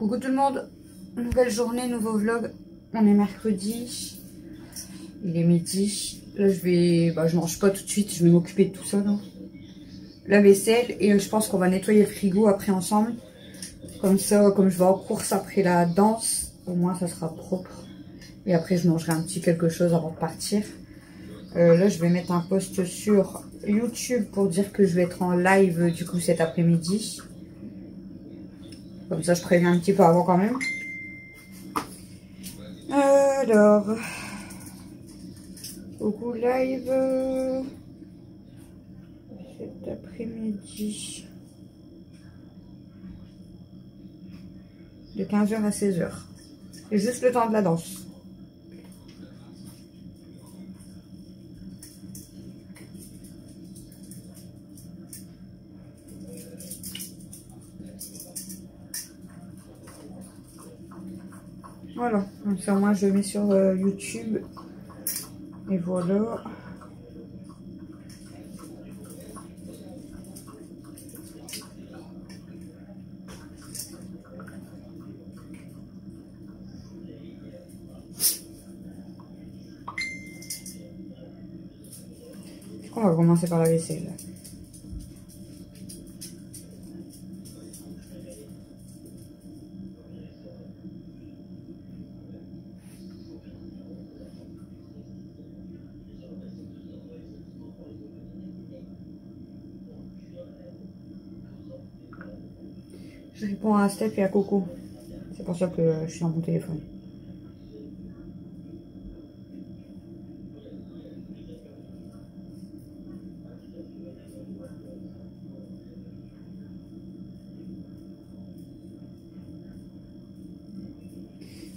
Coucou tout le monde, nouvelle journée, nouveau vlog. On est mercredi, il est midi. Là je mange pas tout de suite, je vais m'occuper de tout ça. Non, la vaisselle et je pense qu'on va nettoyer le frigo après ensemble. Comme ça, comme je vais en course après la danse, au moins ça sera propre. Et après je mangerai un petit quelque chose avant de partir. Là je vais mettre un post sur YouTube pour dire que je vais être en live du coup cet après-midi. Comme ça, je préviens un petit peu avant quand même. Alors, coucou live cet après-midi de 15h à 16h. C'est juste le temps de la danse. Voilà, donc ça moi je le mets sur YouTube et voilà. On va commencer par la vaisselle. Je réponds à Steph et à Coco. C'est pour ça que je suis dans mon téléphone.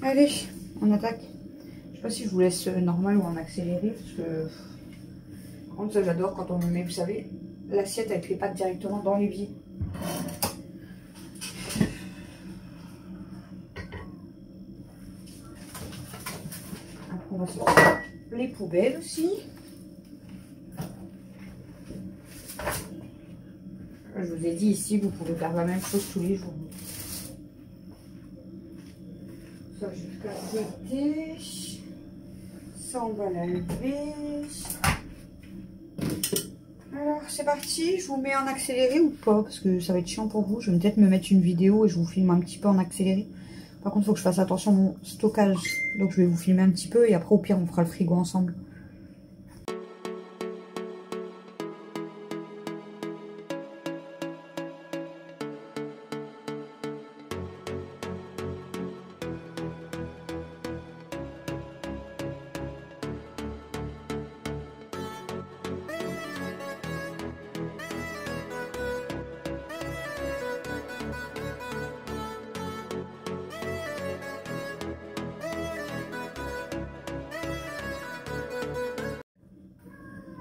Allez, on attaque. Je sais pas si je vous laisse normal ou en accéléré parce que par contre ça j'adore quand on me met, vous savez, l'assiette avec les pâtes directement dans l'évier. Après on va sortir les poubelles aussi. Je vous ai dit ici vous pouvez faire la même chose tous les jours. Ça jusqu'à l'été. Ça on va la lever. Alors c'est parti, je vous mets en accéléré ou pas parce que ça va être chiant pour vous. Je vais peut-être me mettre une vidéo et je vous filme un petit peu en accéléré. Par contre il faut que je fasse attention à mon stockage. Donc je vais vous filmer un petit peu et après au pire on fera le frigo ensemble.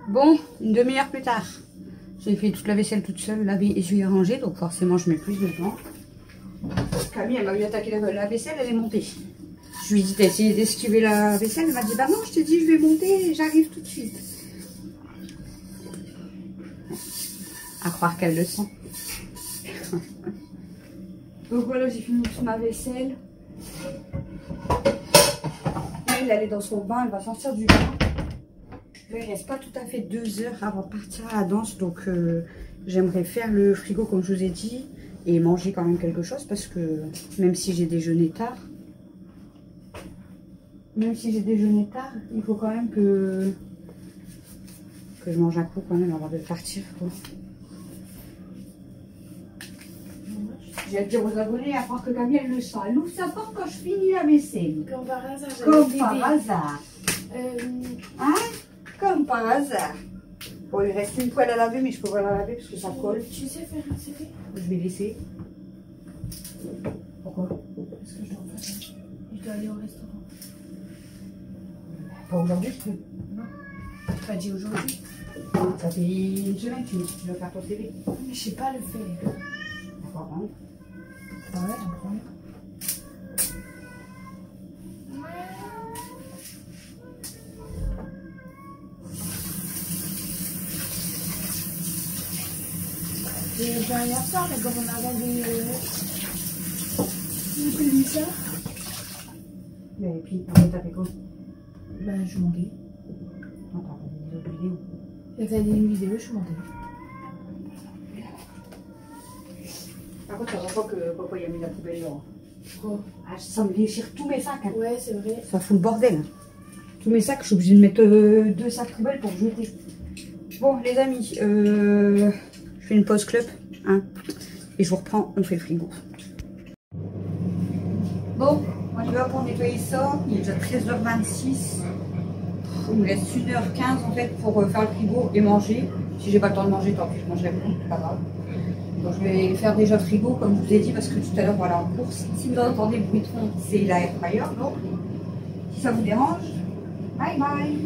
Bon, une demi-heure plus tard, j'ai fait toute la vaisselle toute seule, laver, essuyer, ranger, donc forcément je mets plus de temps. Camille, elle m'a vu attaquer la vaisselle, elle est montée. Je lui ai dit, t'as essayé d'esquiver la vaisselle, elle m'a dit, bah non, je te dis, je vais monter, j'arrive tout de suite. À croire qu'elle le sent. Donc voilà, j'ai fini toute ma vaisselle. Elle est dans son bain, elle va sortir du bain. Il ne reste pas tout à fait 2 heures avant de partir à la danse, donc j'aimerais faire le frigo comme je vous ai dit et manger quand même quelque chose parce que même si j'ai déjeuné tard, il faut quand même que je mange un coup quand même avant de partir. Je vais dire aux abonnés à croire que Camille elle le sent. Elle ouvre sa porte quand je finis la vaisselle. Comme par hasard. Comme par hasard. Hein? Comme par hasard. Bon, il reste une poêle à laver, mais je peux pas la laver parce que ça colle. Tu sais faire un CV? Je vais laisser. Pourquoi? Parce que je dois en faire. Je dois aller au restaurant. Pas aujourd'hui, je peux. Non. Tu m'as dit aujourd'hui? Ça fait une semaine que tu veux faire ton CV. Mais je sais pas le faire. D'accord, hein? Ah ouais, j'en prends. J'ai rien à faire, mais comme on avait des... J'ai mis ça. Et puis, t'as fait quoi? Bah, je suis montée. Attends, t'as des autres vidéos. J'ai fait une vidéo, je suis montée. Par contre, ça va pas que papa il a mis la poubelle là. Quoi? Ah, ça me déchire tous mes sacs. Hein. Ouais, c'est vrai. Ça fout le bordel. Tous mes sacs, je suis obligée de mettre 2 sacs poubelles pour jeter. Bon, les amis, je fais une pause club. Hein, et je vous reprends, on fait le frigo. Bon, moi je vais pour nettoyer ça. Il est déjà 13h26. Il me laisse 1h15 en fait pour faire le frigo et manger. Si j'ai pas le temps de manger, tant pis, je mangerai plus, c'est pas grave. Donc je vais faire déjà le frigo comme je vous ai dit parce que tout à l'heure voilà en course. Si vous entendez le bruit de fond, c'est la air fryer. Donc si ça vous dérange, bye bye.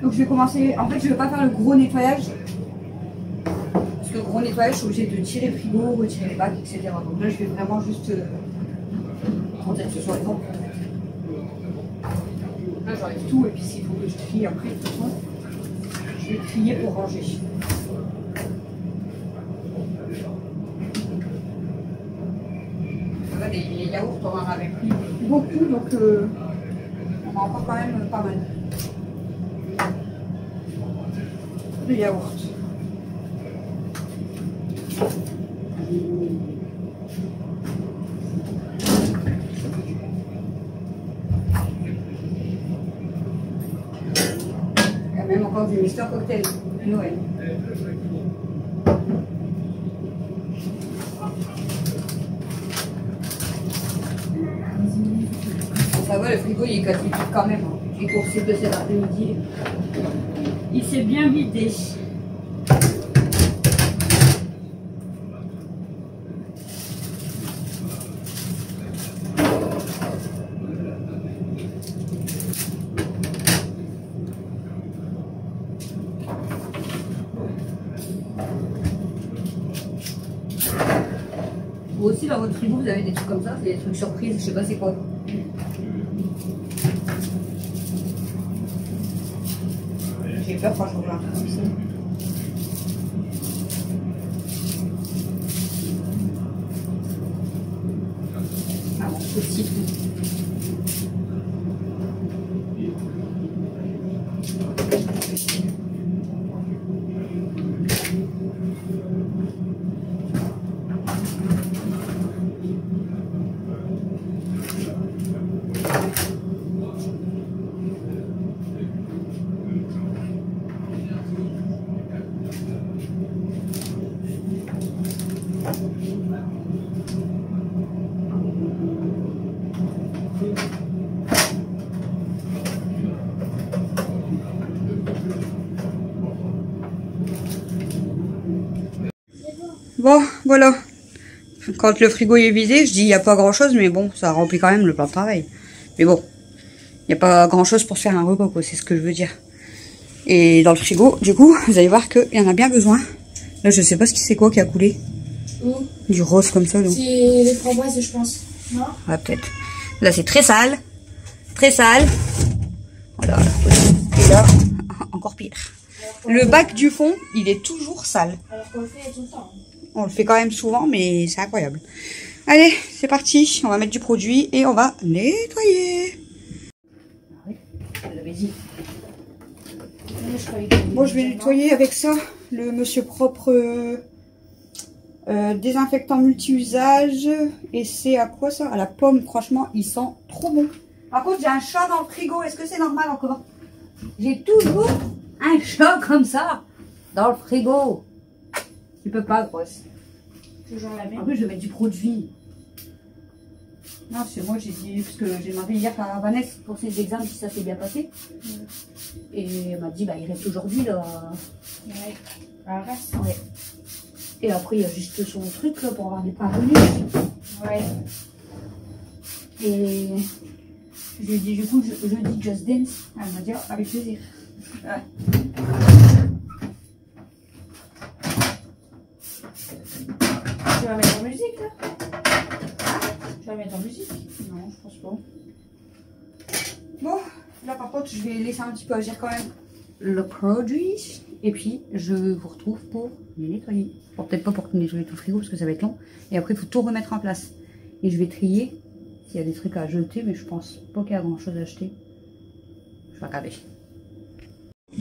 Donc je vais commencer. En fait je vais pas faire le gros nettoyage. Parce que le gros nettoyage, je suis obligée de tirer le frigo, retirer les bacs, etc. Donc là je vais vraiment juste pour dire que ce soit propre. Là j'enlève tout et puis s'il faut que je trie après, de toute façon, je vais trier pour ranger. Les yaourts, on en avait pris beaucoup, donc on en prend quand même pas mal. De yaourts. Il y a même encore du Mister Cocktail de Noël. Ça va, le frigo il est quasi vide quand même. Hein. J'ai coursé de cet après-midi. Il s'est bien vidé. Vous aussi dans votre frigo vous avez des trucs comme ça, c'est des trucs surprises, je sais pas c'est quoi. J'ai peur quand je vois un truc comme ça. Ah bon, possible. Bon, voilà. Quand le frigo est vidé, je dis il n'y a pas grand chose, mais bon, ça remplit quand même le plan de travail. Mais bon, il n'y a pas grand chose pour se faire un repas, quoi, c'est ce que je veux dire. Et dans le frigo, du coup, vous allez voir qu'il y en a bien besoin. Là, je sais pas ce qui c'est quoi qui a coulé. Où? Du rose comme ça, donc. C'est les framboises, je pense. Non? Ouais, peut-être. Là, c'est très sale. Très sale. Voilà. Et là, encore pire. Le bac du fond, il est toujours sale. Alors qu'on le fait tout le temps. On le fait quand même souvent, mais c'est incroyable. Allez, c'est parti. On va mettre du produit et on va nettoyer. Bon, je vais nettoyer avec ça le Monsieur Propre désinfectant multi-usage. Et c'est à quoi ça? À la pomme. Franchement, il sent trop bon. Par contre, j'ai un chat dans le frigo. Est-ce que c'est normal encore? J'ai toujours un chat comme ça dans le frigo. Tu peux pas, grosse. Toujours la même. En plus, je vais mettre du produit. Non, c'est moi, j'ai dit, parce que j'ai demandé hier à Vanessa pour ses examens si ça s'est bien passé. Et elle m'a dit, bah, il reste aujourd'hui, là. Ouais. Bah, reste. Ouais. Et après, il y a juste son truc, là, pour avoir des parvenus. Ouais. Et je lui ai dit, du coup, je dis Just Dance. Elle m'a dit, oh, avec plaisir. Ouais. Tu vas mettre en musique, là? Tu vas mettre en musique? Non, je pense pas. Bon, là par contre, je vais laisser un petit peu agir quand même le produit. Et puis, je vous retrouve pour les nettoyer. Bon, peut-être pas pour nettoyer tout le frigo parce que ça va être long. Et après, il faut tout remettre en place. Et je vais trier s'il y a des trucs à jeter, mais je pense pas qu'il y a grand chose à acheter. Je vais regarder.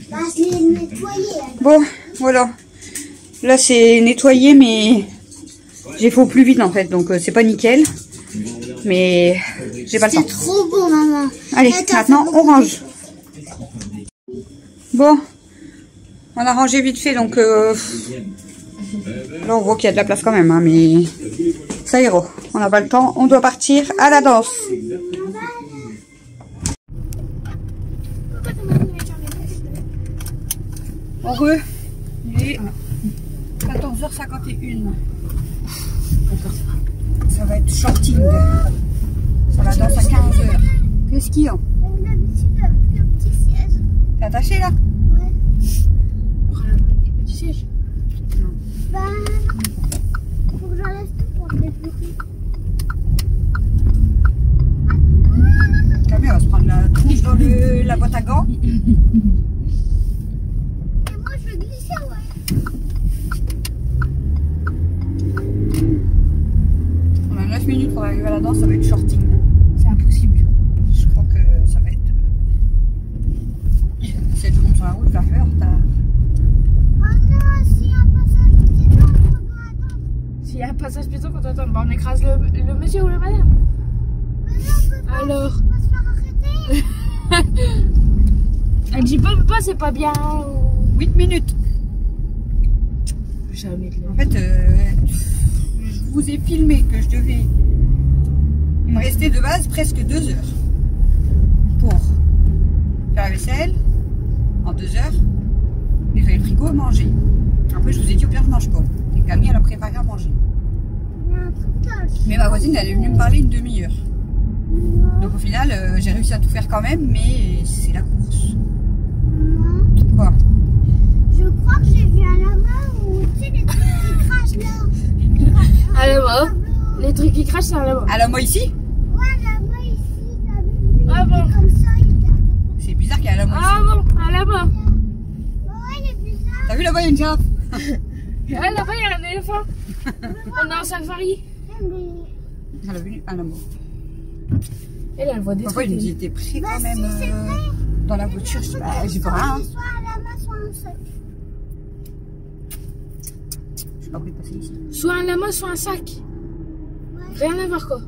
Bah, je l'ai nettoyé. Bon, voilà. Là, c'est nettoyé, mais j'ai fait au plus vite en fait, donc c'est pas nickel. Mais j'ai pas le temps. C'est trop bon, maman. Allez, maintenant on range. Bon, on a rangé vite fait, donc là on voit qu'il y a de la place quand même, hein, mais ça ira. On n'a pas le temps, on doit partir à la danse. Heureux, il est 14h51. Ça va être shorting. Ça va danse à 15h. Qu'est-ce qu'il y a? Le petit siège. T'es attaché là? Ouais. Le petit siège. Bah, faut que j'enlève tout pour le débloquer. Camille va se prendre la tronche dans la boîte à gants. Et moi, je vais glisser, ouais. On a 9 minutes pour arriver à la danse, ça va être shorting. C'est impossible. Je crois que ça va être... Si tout le monde sur la route, va faire retard. Oh non, s'il y a un passage piéton, on doit attendre. S'il y a un passage piéton qu'on attend, bah on écrase le monsieur ou la madame. Mais non, on peut pas. Alors, On va se faire arrêter. elle dit pas, c'est pas bien. 8 minutes. Jamais de En fait, je vous ai filmé que je devais... Il me restait de base presque 2 heures pour faire la vaisselle, en 2 heures, nettoyer le frigo, manger. Après, je vous ai dit, au pire, je mange pas. Et Camille, elle a préparé à manger. Il y a un truc là. Mais ma voisine, elle est venue me parler une demi-heure. Donc au final, j'ai réussi à tout faire quand même, mais c'est la course. Non. Quoi? Je crois que j'ai vu un lama ou tu sais les trucs qui crachent là. À la main. Les trucs qui crachent, c'est à la main. À la moi ici? Ouais, là-bas ici, t'avais vu. Ah bon? Comme ça, il était. C'est bizarre qu'il y a à la moi Ah ici. bon, à la main. Ouais, il est bizarre. T'as vu là-bas, il y a une girafe? Ah, là-bas, il y a un éléphant. On est en safari. Mais. Elle a vu à la moi. Elle voit des Pourquoi trucs. il nous était pris Bah, quand même si, c'est vrai. dans la voiture? Bah, j'ai pas rien. Soit un lama, soit un sac. Je sais pas pris de passer ici. Soit un lama, soit un sac. Ouais. Rien à voir quoi.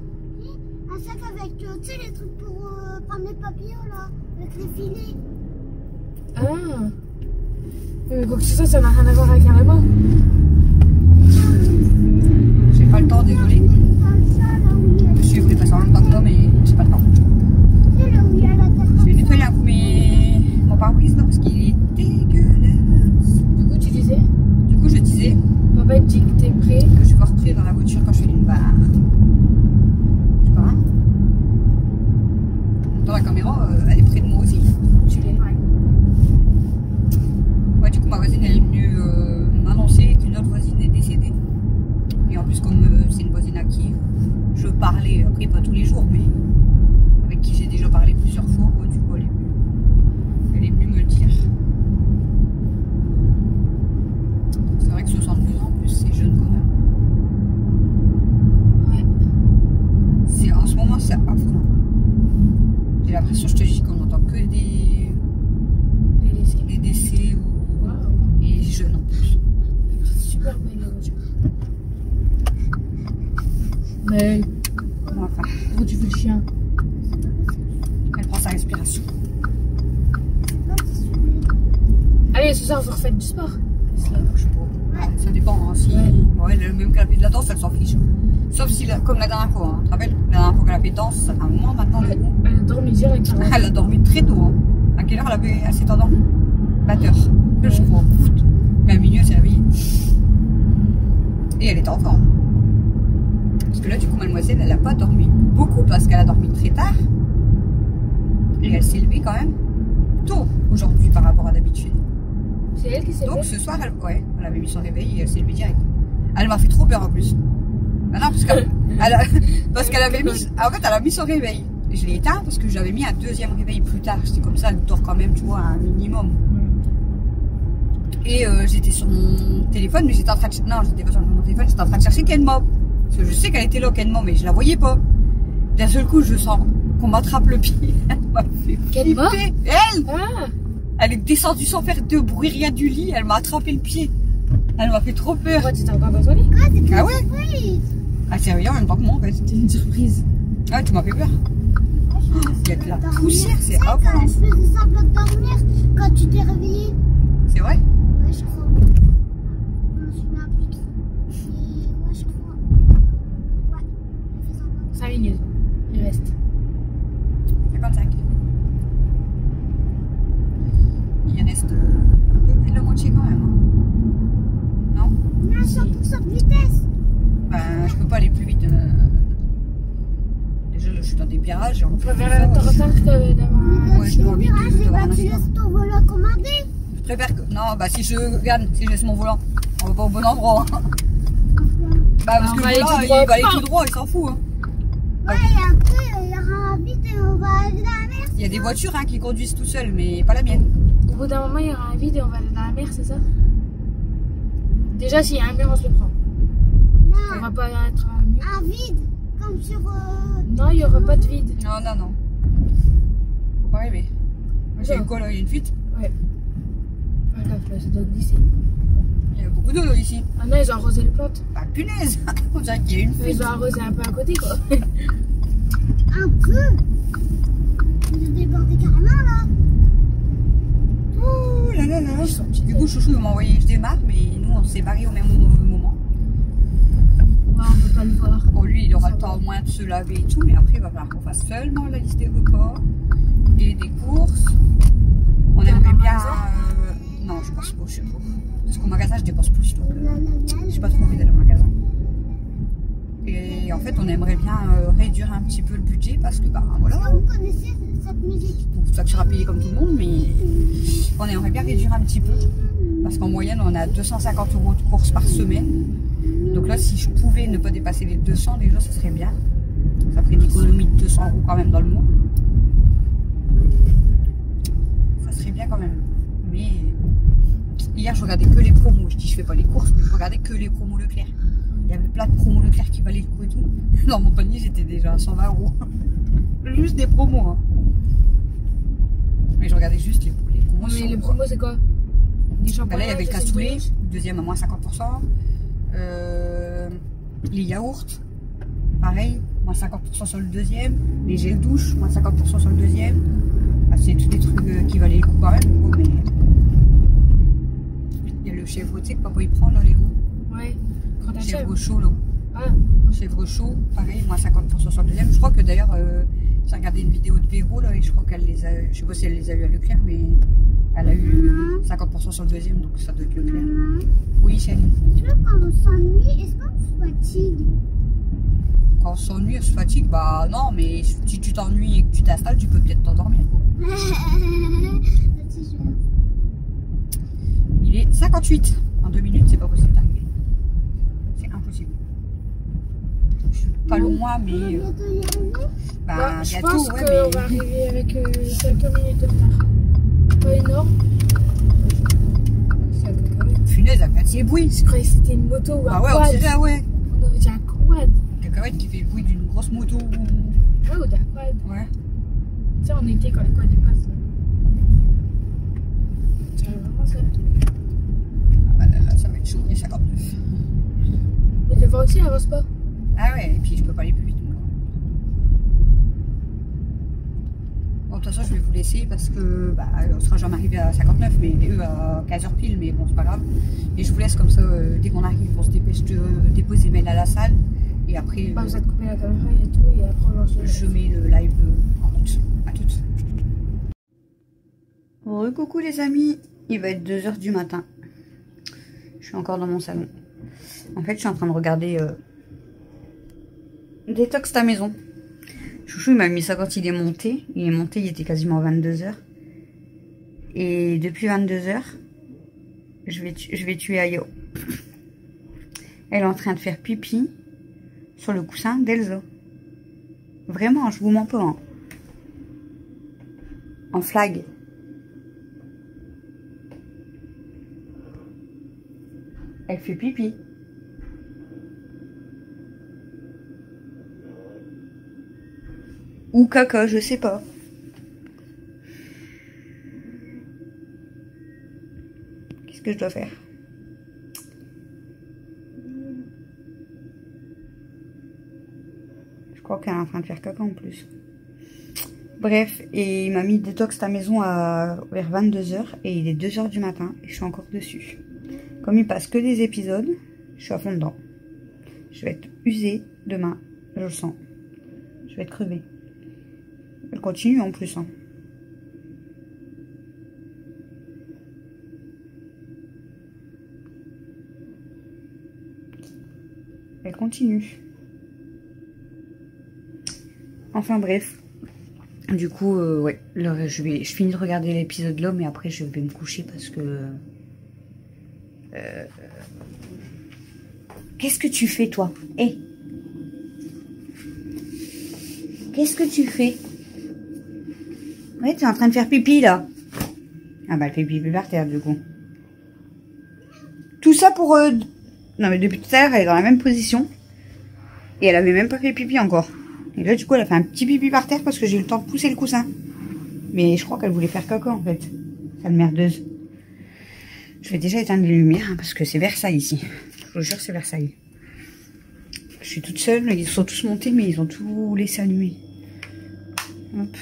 Un sac avec, tu sais, les trucs pour prendre les papillons là, avec les filets. Ah. Mais quoi que ce soit, ça n'a rien à voir avec un lama. J'ai pas le temps, désolé. Comme ça, là où il y a. Je suis voulu passer en même temps que toi, mais j'ai pas le temps. Tu sais, là où il y a la terre. Je vais nettoyer un coup mon pare-brise là parce qu'il est dégueulasse. Du coup, tu disais, Du coup, je disais papa te dit que t'es prêt. que je vais rentrer dans la voiture quand je fais une barre. Je sais pas. Dans la caméra, elle est près de moi aussi. Tu l'éloignes. Ouais, du coup, ma voisine elle est venue m'annoncer qu'une autre voisine est décédée. Et en plus, comme c'est une voisine à qui je parlais, après pas tous les jours, mais avec qui j'ai déjà parlé plusieurs fois, quoi, du coup, elle est venue me le dire. C'est vrai que 62 ans en plus, c'est jeune quand même. Ouais. En ce moment, c'est affolant. J'ai l'impression, je te dis, qu'on entend que des décès ou et jeunes en plus. Super belle la voiture. Mais Enfin, pourquoi tu fais le chien? elle prend sa respiration. Allez, ce soir, vous refaites du sport. Je sais pas. Ça dépend. Hein, si... Ouais. Bon, elle, même qu'elle a fait de la danse, elle s'en fiche. Sauf si, comme la dernière fois, hein. Tu te rappelles? La dernière fois qu'elle a fait danse, ça fait un moment maintenant. Du coup. Elle a dormi direct. Elle a dormi très tôt. Hein. À quelle heure elle s'est endormie? 20h. Je crois. Mais à minuit, elle s'est réveillée. Et elle est en forme. Parce que là, du coup, mademoiselle, elle n'a pas dormi beaucoup parce qu'elle a dormi très tard. Et elle s'est levée quand même tôt aujourd'hui par rapport à d'habitude. C'est elle qui s'est Donc levée. ce soir, elle avait mis son réveil et elle s'est levée direct. Elle m'a fait trop peur en plus. Ah non, parce qu'elle avait mis, en fait, elle a mis son réveil. Et je l'ai éteint parce que j'avais mis un deuxième réveil plus tard. C'était comme ça, elle dort quand même, tu vois, un minimum. Et j'étais sur mon téléphone, mais j'étais en train de... Non, j'étais pas sur mon téléphone, j'étais en train de chercher Ken Mob. Parce que je sais qu'elle était là aucunement, mais je la voyais pas. D'un seul coup, je sens qu'on m'attrape le pied. Elle m'a fait Quelle mort? flipper. Elle, Ah, elle est descendue sans faire de bruit, rien du lit. Elle m'a attrapé le pied. Elle m'a fait trop peur. pourquoi tu t'es encore dans ton lit? Ah, c'est Ah ouais? surprise. Elle s'est réveillée en même temps que moi en fait. C'était une surprise. Ah, tu m'as fait peur. Il y a de la poussière, c'est Quand affreux. je faisais semblant de dormir, quand tu t'es réveillé. C'est vrai? Ouais, je crois. Je me souviens plus trop. Et ouais, je crois. Ouais, j'ai fait semblant. 5 minutes. Il reste. 55. Il reste un peu plus de la moitié quand même. Hein. Non? On est à 100% de vitesse. Ben, je peux pas aller plus vite. Déjà, là, je suis dans des virages. Et en On plus, préfère ça, être en retard que d'avoir Ouais, je dois envie de Bah, voir un tu accident. laisses ton volant commandé. Je préfère que. Non, bah si je laisse mon volant, on va pas au bon endroit. Hein. Bah parce On que va le aller volant, tout droit. il va aller tout droit, il s'en fout. Hein. Ouais, et après, il y aura un vide et on va aller dans la mer. Il y a des voitures hein, qui conduisent tout seuls, mais pas la mienne. Au bout d'un moment, il y aura un vide et on va aller dans la mer, c'est ça? Déjà, s'il y a un mur, on se le prend. On Non, va pas être un mur. un vide. Comme sur. Non, il y aura pas de vide. Non, non, non. Faut pas rêver. J'ai Non. eu quoi là? Il y a une fuite? Ouais. Fais gaffe, là, ça doit glisser. Il y a beaucoup d'eau là ici. Ah non, ils ont arrosé le plot. Bah punaise. On dirait qu'il y a une fuite. Ils ont arrosé un peu à côté, quoi. Un peu. Il a débordé carrément là. Ouh là là là. Ils sont petits. Du coup, Chouchou il m'a envoyé je démarre, mais nous on s'est barrés au même moment. Ouais, on peut pas le voir. Bon, lui, il aura le temps au moins de se laver et tout, mais après, il va falloir qu'on fasse seulement la liste des repas et des courses. On Il y a aimerait un bien. magasin Non, je pense pas, je sais pas. Parce qu'au magasin, je dépense plus. Donc, Blablabla. j'ai pas trop envie d'aller au magasin. Et en fait, on aimerait bien réduire un petit peu le budget parce que, bah voilà, Est-ce que vous connaissez cette musique? donc ça sera payé comme tout le monde, mais on aimerait bien réduire un petit peu. Parce qu'en moyenne, on a 250 € de courses par semaine. Donc là, si je pouvais ne pas dépasser les 200, déjà, ce serait bien. Ça ferait une économie de 200 € quand même dans le mois. Ça serait bien quand même. Mais hier, je regardais que les promos. Je dis, je fais pas les courses, mais je regardais que les promos Leclerc. Il y avait plein de promos Leclerc qui valaient le coup et tout. Dans mon panier, j'étais déjà à 120 €. Juste des promos. Hein. Mais je regardais juste les promos. Mais les promos, c'est quoi? Des Bah shampoings, là, il y avait le des cassoulet, sandwichs. deuxième à moins 50%. Les yaourts, pareil, moins 50% sur le deuxième. Les gels douche, moins 50% sur le deuxième. Bah, c'est tous des trucs qui valaient le coup quand même. Gros, mais il y a le chèvre, tu sais que papa il prend là les roues. Ouais. Quand t'as chèvre. Chèvre chaud là. Ah, Chèvre chaud, pareil, moins 50% sur le deuxième. Je crois que d'ailleurs, j'ai regardé une vidéo de Véro là et je crois qu'elle les a. Je sais pas si elle les a eu à Leclerc, mais elle a eu 50% sur le deuxième, donc ça doit être Leclerc. Oui, chérie. Tu vois, quand on s'ennuie, est-ce qu'on se fatigue? Quand on s'ennuie, on se fatigue, bah non, mais si tu t'ennuies et que tu t'installes, tu peux peut-être t'endormir. Quoi. Il est 58. En 2 minutes, c'est pas possible d'arriver. C'est impossible. Je suis pas loin, mais. Bientôt y arriver. Bah, ouais, je bientôt, pense ouais, qu'on va mais. arriver avec quelques minutes de retard. Pas énorme. C'est un cacahuète. Punaise, elle fait ses bruits. Je croyais que c'était une moto ou un Bah ouais, on quad. dirait, ah ouais. On aurait dit un quad. Cacahuète qui fait le bruit d'une grosse moto. Ouais, ou d'un quad. Ouais. Tu sais, on était quand les quads ils passent. C'est vraiment ça. Ah bah là, ça va être chaud, il est 59. Mais devant aussi, elle avance pas. Ah ouais, et puis je peux pas aller plus vite. Moi. Bon, de toute façon, je vais vous laisser parce que bah, on sera jamais arrivé à 59, mais eux à 15h pile, mais bon, c'est pas grave. Et je vous laisse comme ça, dès qu'on arrive, on se dépêche de déposer mail à la salle. Et après, Bah, vous êtes coupé la caméra et tout, et après on lance le je mets le live en route. À toutes. Coucou les amis, il va être 2h du matin. Je suis encore dans mon salon. En fait, je suis en train de regarder Détox ta maison. Chouchou, il m'a mis ça quand il est monté. Il est monté, il était quasiment 22h. Et depuis 22h, je vais tuer Ayo. Elle est en train de faire pipi sur le coussin d'Elsa. Vraiment, je vous mens pas. Hein. En flag. Elle fait pipi. Ou caca, je sais pas. Qu'est-ce que je dois faire? Je crois qu'elle est en train de faire caca en plus. Bref, et il m'a mis détox ta maison vers 22 h et il est 2 h du matin et je suis encore dessus. Comme il passe que des épisodes, je suis à fond dedans. Je vais être usée demain, je le sens. Je vais être crevée. Elle continue en plus. Hein. Elle continue. Enfin bref. Du coup, ouais, là, je finis de regarder l'épisode là, mais après je vais me coucher parce que... Qu'est-ce que tu fais toi? Hé, qu'est-ce que tu fais? Ouais, tu es en train de faire pipi là. Ah bah elle fait pipi par terre du coup. Tout ça pour... Non mais depuis tout à l'heure elle est dans la même position. Et elle avait même pas fait pipi encore. Et là, du coup, elle a fait un petit pipi par terre parce que j'ai eu le temps de pousser le coussin. Mais je crois qu'elle voulait faire caca, en fait. Sale merdeuse. Je vais déjà éteindre les lumières, hein, parce que c'est Versailles, ici. Je vous jure, c'est Versailles. Je suis toute seule. Ils sont tous montés, mais ils ont tout laissé allumer. Hop.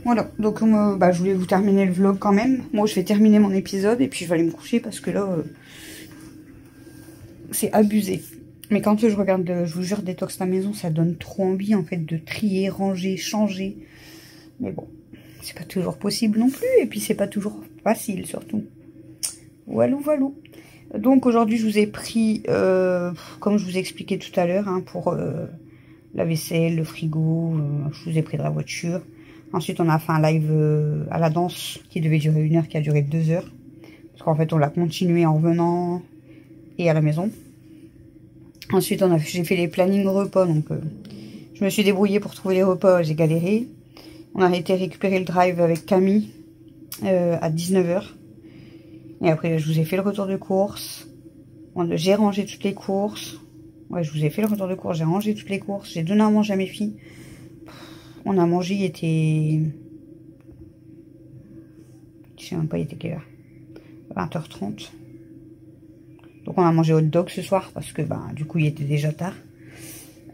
Voilà. Donc, je voulais vous terminer le vlog quand même. Moi, je vais terminer mon épisode et puis je vais aller me coucher parce que là, c'est abusé. Mais quand je regarde, je vous jure, détox ta maison, ça donne trop envie en fait de trier, ranger, changer. Mais bon, c'est pas toujours possible non plus. Et puis c'est pas toujours facile surtout. Walou, walou. Donc aujourd'hui, je vous ai pris, comme je vous ai expliqué tout à l'heure, hein, pour la vaisselle, le frigo. Je vous ai pris de la voiture. Ensuite, on a fait un live à la danse qui devait durer 1 heure, qui a duré 2 heures. Parce qu'en fait, on l'a continué en revenant et à la maison. Ensuite, j'ai fait les plannings repas, donc je me suis débrouillée pour trouver les repas, j'ai galéré. On a été récupérer le drive avec Camille à 19 h. Et après, je vous ai fait le retour de course. J'ai rangé toutes les courses. Ouais, je vous ai fait le retour de course, j'ai rangé toutes les courses. J'ai donné à manger à mes filles. On a mangé, il était... Je sais même pas, il était quelle heure? 20 h 30. Donc on a mangé hot dog ce soir parce que du coup il était déjà tard.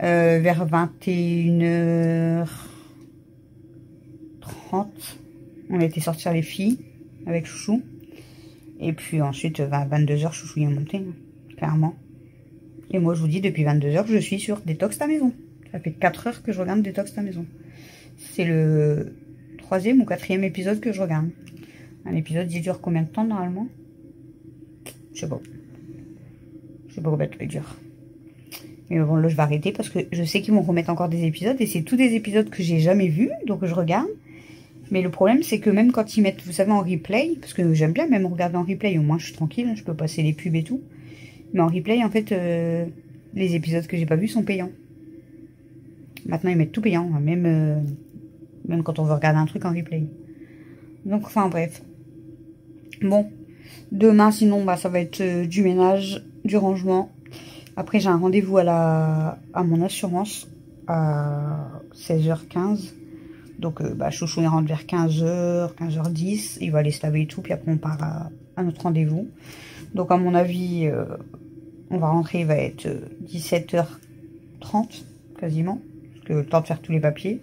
Vers 21 h 30, on était sortir les filles avec Chouchou. Et puis ensuite, 22 h, Chouchou y est monté, clairement. Et moi je vous dis, depuis 22 h, je suis sur Détox ta maison. Ça fait 4 heures que je regarde Détox ta maison. C'est le 3e ou 4e épisode que je regarde. Un épisode, il dure combien de temps normalement? Je sais pas. Je sais pas combien de temps il dure. Mais bon, là je vais arrêter parce que je sais qu'ils vont remettre encore des épisodes. Et c'est tous des épisodes que j'ai jamais vus. Donc je regarde. Mais le problème c'est que même quand ils mettent, vous savez, en replay. Parce que j'aime bien même regarder en replay. Au moins je suis tranquille. Je peux passer les pubs et tout. Mais en replay en fait, les épisodes que j'ai pas vus sont payants. Maintenant ils mettent tout payant. Même quand on veut regarder un truc en replay. Donc enfin bref. Bon. Demain sinon ça va être du ménage, du rangement. Après j'ai un rendez-vous à mon assurance à 16 h 15. Donc Chouchou il rentre vers 15 h, 15 h 10. Il va aller se laver et tout. Puis après on part à notre rendez-vous. Donc à mon avis on va rentrer, il va être 17 h 30 quasiment. Parce que le temps de faire tous les papiers.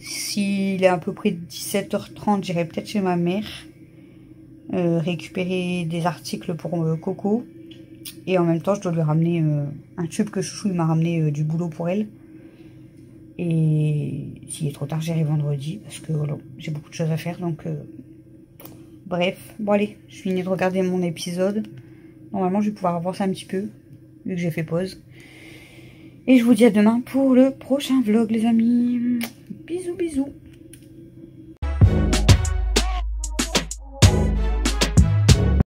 S'il est à peu près 17 h 30, j'irai peut-être chez ma mère récupérer des articles pour Coco. Et en même temps, je dois lui ramener un tube que Chouchou m'a ramené du boulot pour elle. Et s'il est trop tard, j'irai vendredi parce que voilà, j'ai beaucoup de choses à faire. Donc, bref, bon allez, je finis de regarder mon épisode. Normalement, je vais pouvoir avancer un petit peu vu que j'ai fait pause. Et je vous dis à demain pour le prochain vlog, les amis. Bisous, bisous.